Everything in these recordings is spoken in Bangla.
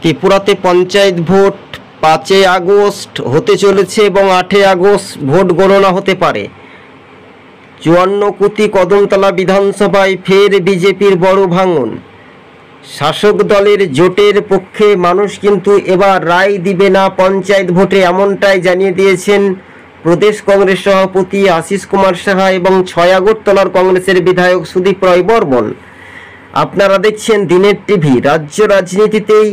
ত্রিপুরাতে পঞ্চায়েত ভোট 5 আগস্ট হতে চলেছে এবং 8 আগস্ট ভোট গণনা হতে পারে। 54 কোটি কদমতলা বিধানসভায় ফের বিজেপির বড় ভাঙন। শাসক দলের জোটের পক্ষে মানুষ কিন্তু এবার রায় দিবে না পঞ্চায়েত ভোটে, এমনটাই জানিয়ে দিয়েছেন প্রদেশ কংগ্রেস সভাপতি আশিস কুমার সাহা এবং 6 আগরতলার কংগ্রেসের বিধায়ক সুদীপ রায় বর্মন। আপনারা দেখছেন দিনের টিভি। রাজ্য রাজনীতিতেই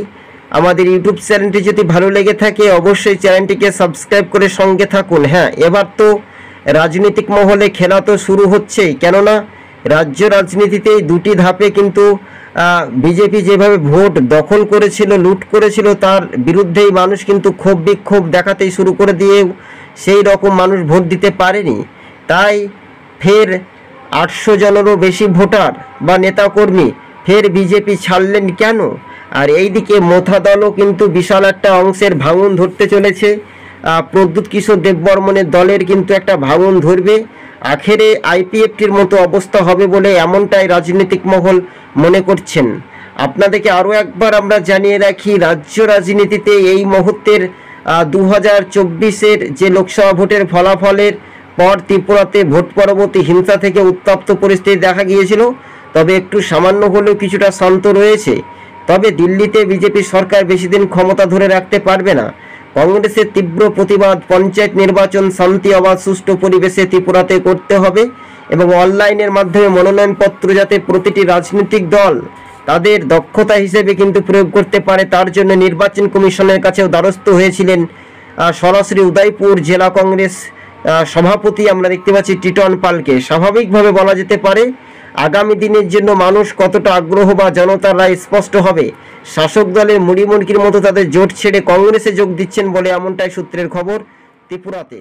আমাদের ইউটিউব চ্যানেলটি যদি ভালো লেগে থাকে অবশ্যই চ্যানেলটিকে সাবস্ক্রাইব করে সঙ্গে থাকুন। হ্যাঁ, এবার তো রাজনৈতিক মহলে খেলা তো শুরু হচ্ছেই, কেননা রাজ্য রাজনীতিতেই দুটি ধাপে কিন্তু বিজেপি যেভাবে ভোট দখল করেছিল, লুট করেছিল, তার বিরুদ্ধেই মানুষ কিন্তু ক্ষোভ বিক্ষোভ দেখাতেই শুরু করে দিয়েও সেই রকম মানুষ ভোট দিতে পারেনি। তাই ফের 800 জনেরও বেশি ভোটার বা নেতাকর্মী ফের বিজেপি ছাড়লেন কেন? আর এইদিকে মোথা দলও কিন্তু বিশাল একটা অংশের ভাঙন ধরতে চলেছে। প্রদ্যুৎ কিশোর দেববর্মনের দলের কিন্তু একটা ভাঙন ধরবে, আখেরে আইপিএফটির মতো অবস্থা হবে বলে এমনটাই রাজনৈতিক মহল মনে করছেন। আপনাদেরকে আরও একবার আমরা জানিয়ে রাখি, রাজ্য রাজনীতিতে এই মুহূর্তের 2024-এর যে লোকসভা ভোটের ফলাফলের পর ত্রিপুরাতে ভোট পরবর্তী হিংসা থেকে উত্তপ্ত পরিস্থিতি দেখা গিয়েছিল, তবে একটু সামান্য হলেও কিছুটা শান্ত রয়েছে। তবে দিল্লিতে বিজেপি সরকার বেশি দিন ক্ষমতা ধরে রাখতে পারবে না। কংগ্রেসের তীব্র প্রতিবাদ, পঞ্চায়েত নির্বাচন শান্তি অবাধ সুষ্ঠু পরিবেশে ত্রিপুরাতে করতে হবে এবং অনলাইনের মাধ্যমে মনোনয়নপত্র যাতে প্রতিটি রাজনৈতিক দল তাদের দক্ষতা হিসেবে কিন্তু প্রয়োগ করতে পারে, তার জন্য নির্বাচন কমিশনের কাছেও দ্বারস্থ হয়েছিলেন সরাসরি উদয়পুর জেলা কংগ্রেস সভাপতি আমরা দেখতে পাচ্ছি টিটন পালকে। স্বাভাবিকভাবে বলা যেতে পারে আগামী দিনের জন্য মানুষ কতটা আগ্রহ বা জনতার রায় স্পষ্ট হবে। শাসক দলের মুড়িমুড়কির মতো তাদের জোট ছেড়ে কংগ্রেসে যোগ দিচ্ছেন বলে এমনটাই সূত্রের খবর ত্রিপুরাতে।